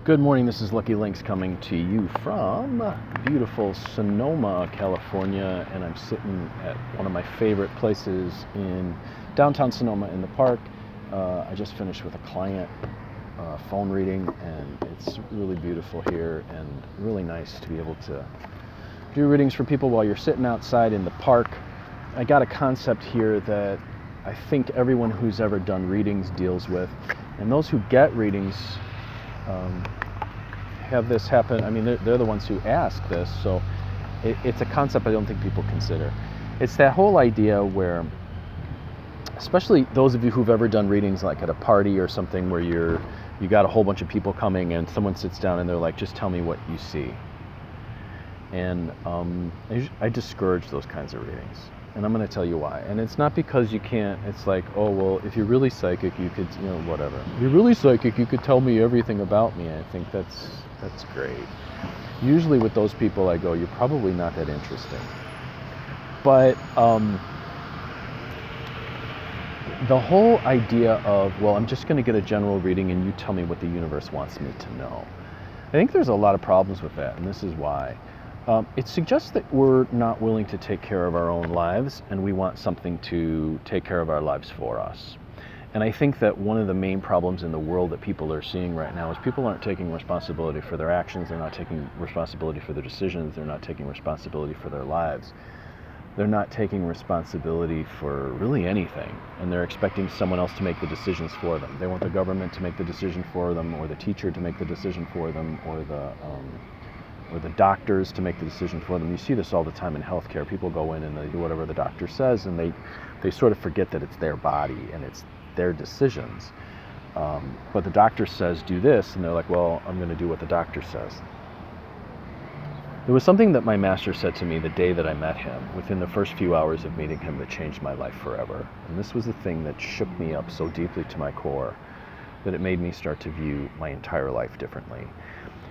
Good morning, this is Lucky Lynx coming to you from beautiful Sonoma, California, and I'm sitting at one of my favorite places in downtown Sonoma in the park. I just finished with a client phone reading, and it's really beautiful here and really nice to be able to do readings for people while you're sitting outside in the park. I got a concept here that I think everyone who's ever done readings deals with, and those who get readings have this happen. I mean, they're the ones who ask this, so it's a concept I don't think people consider. It's that whole idea where, especially those of you who've ever done readings like at a party or something where you got a whole bunch of people coming and someone sits down and they're like, just tell me what you see. And I discourage those kinds of readings. And I'm going to tell you why. And it's not because you can't, it's like, oh, well, if you're really psychic, you could, whatever. If you're really psychic, you could tell me everything about me. I think that's great. Usually with those people, I go, you're probably not that interesting. But the whole idea of, well, I'm just going to get a general reading and you tell me what the universe wants me to know. I think there's a lot of problems with that, and this is why. It suggests that we're not willing to take care of our own lives, and we want something to take care of our lives for us. And I think that one of the main problems in the world that people are seeing right now is people aren't taking responsibility for their actions, they're not taking responsibility for their decisions, they're not taking responsibility for their lives. They're not taking responsibility for really anything, and they're expecting someone else to make the decisions for them. They want the government to make the decision for them, or the teacher to make the decision for them, or the doctors to make the decision for them. You see this all the time in healthcare. People go in and they do whatever the doctor says, and they sort of forget that it's their body and it's their decisions. But the doctor says, do this, and they're like, well, I'm going to do what the doctor says. There was something that my master said to me the day that I met him, within the first few hours of meeting him, that changed my life forever. And this was the thing that shook me up so deeply to my core that it made me start to view my entire life differently.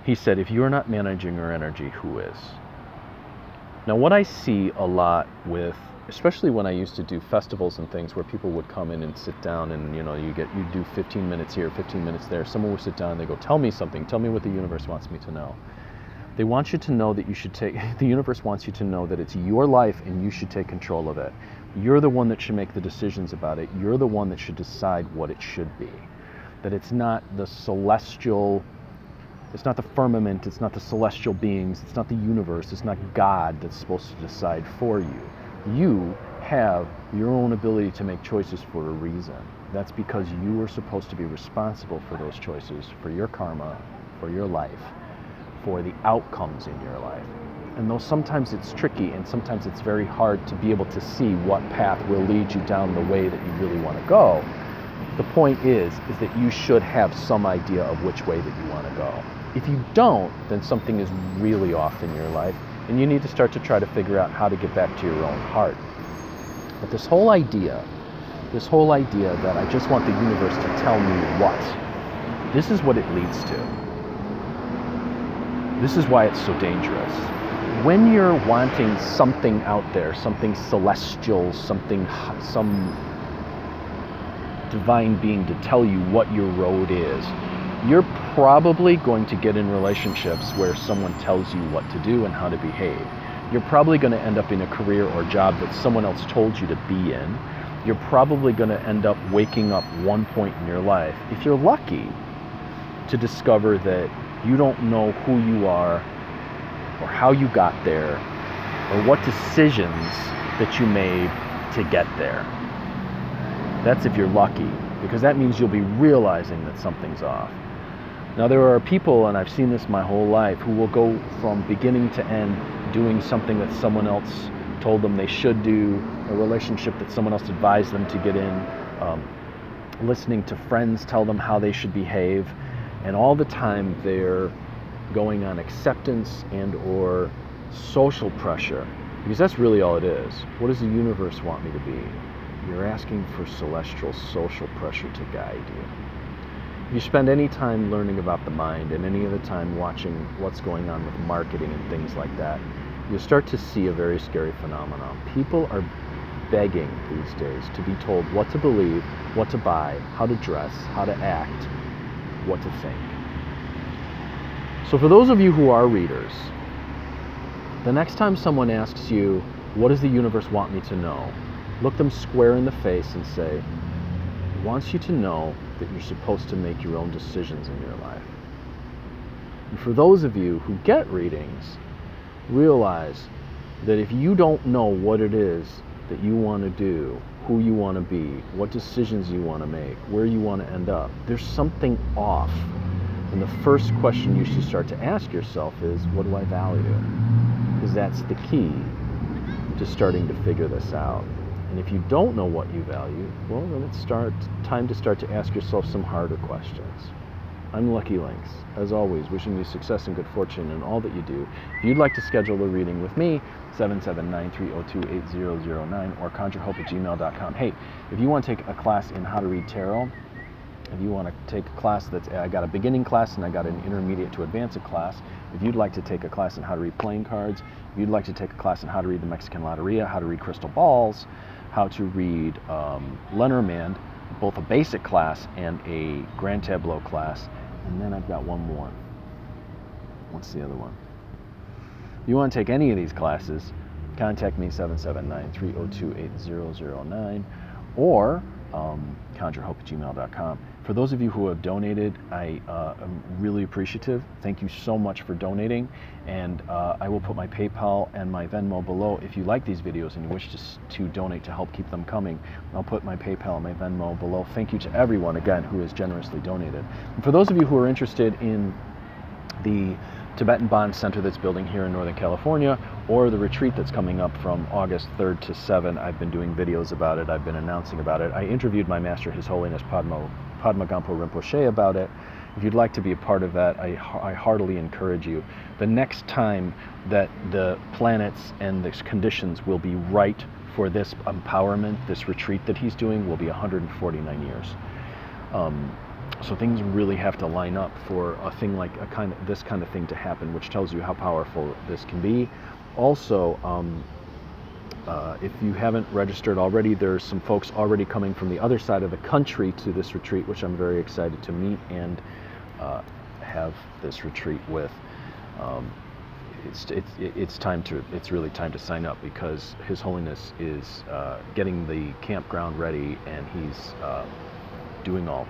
He said, if you're not managing your energy, who is? Now, what I see a lot with, especially when I used to do festivals and things where people would come in and sit down and, you do 15 minutes here, 15 minutes there. Someone would sit down and they go, tell me something. Tell me what the universe wants me to know. They want you to know that the universe wants you to know that it's your life and you should take control of it. You're the one that should make the decisions about it. You're the one that should decide what it should be. That it's not the celestial, it's not the firmament, it's not the celestial beings, it's not the universe, it's not God that's supposed to decide for you. You have your own ability to make choices for a reason. That's because you are supposed to be responsible for those choices, for your karma, for your life, for the outcomes in your life. And though sometimes it's tricky and sometimes it's very hard to be able to see what path will lead you down the way that you really want to go, the point is that you should have some idea of which way that you want to go. If you don't, then something is really off in your life, and you need to start to try to figure out how to get back to your own heart. But this whole idea that I just want the universe to tell me what, this is what it leads to. This is why it's so dangerous. When you're wanting something out there, something celestial, some divine being to tell you what your road is, you're probably going to get in relationships where someone tells you what to do and how to behave. You're probably going to end up in a career or job that someone else told you to be in. You're probably going to end up waking up one point in your life, if you're lucky, to discover that you don't know who you are or how you got there or what decisions that you made to get there. That's if you're lucky, because that means you'll be realizing that something's off. Now, there are people, and I've seen this my whole life, who will go from beginning to end doing something that someone else told them they should do, a relationship that someone else advised them to get in, listening to friends tell them how they should behave, and all the time they're going on acceptance and or social pressure, because that's really all it is. What does the universe want me to be? You're asking for celestial social pressure to guide you. If you spend any time learning about the mind and any other time watching what's going on with marketing and things like that, you'll start to see a very scary phenomenon. People are begging these days to be told what to believe, what to buy, how to dress, how to act, what to think. So for those of you who are readers, the next time someone asks you, what does the universe want me to know? Look them square in the face and say, it wants you to know that you're supposed to make your own decisions in your life. And for those of you who get readings, realize that if you don't know what it is that you want to do, who you want to be, what decisions you want to make, where you want to end up, there's something off. And the first question you should start to ask yourself is, what do I value? Because that's the key to starting to figure this out. And if you don't know what you value, well, then it's time to start to ask yourself some harder questions. I'm Lucky Lynx, as always, wishing you success and good fortune in all that you do. If you'd like to schedule a reading with me, 779-302-8009 or conjurehope@gmail.com. Hey, if you want to take a class in how to read tarot, if you want to take a class I got a beginning class and I got an intermediate to advanced class. If you'd like to take a class in how to read playing cards, if you'd like to take a class in how to read the Mexican Loteria, how to read crystal balls, how to read Lenormand, both a basic class and a Grand Tableau class. And then I've got one more. What's the other one? If you want to take any of these classes, contact me, 779-302-8009 or conjurehope@gmail.com. For those of you who have donated, I am really appreciative. Thank you so much for donating, and I will put my PayPal and my Venmo below. If you like these videos and you wish to donate to help keep them coming, I'll put my PayPal and my Venmo below. Thank you to everyone, again, who has generously donated. And for those of you who are interested in the Tibetan Bond Center that's building here in Northern California, or the retreat that's coming up from August 3rd to 7th. I've been doing videos about it. I've been announcing about it. I interviewed my master, His Holiness Padma Gampo Rinpoche, about it. If you'd like to be a part of that, I heartily encourage you. The next time that the planets and the conditions will be right for this empowerment, this retreat that he's doing, will be 149 years. So things really have to line up for a thing like this kind of thing to happen, which tells you how powerful this can be. Also, if you haven't registered already, there's some folks already coming from the other side of the country to this retreat, which I'm very excited to meet and have this retreat with. It's really time to sign up, because His Holiness is getting the campground ready, and he's doing all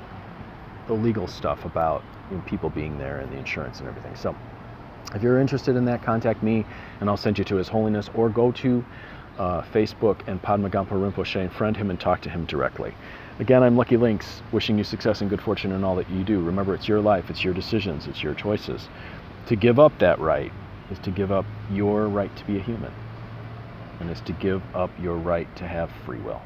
the legal stuff about people being there and the insurance and everything. So if you're interested in that, contact me and I'll send you to His Holiness, or go to Facebook and Padma Gampo Rinpoche and friend him and talk to him directly. Again, I'm Lucky Lynx, wishing you success and good fortune in all that you do. Remember, it's your life, it's your decisions, it's your choices. To give up that right is to give up your right to be a human, and is to give up your right to have free will.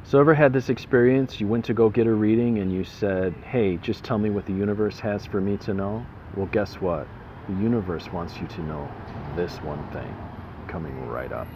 So ever had this experience? You went to go get a reading and you said, hey, just tell me what the universe has for me to know? Well, guess what? The universe wants you to know this one thing, coming right up.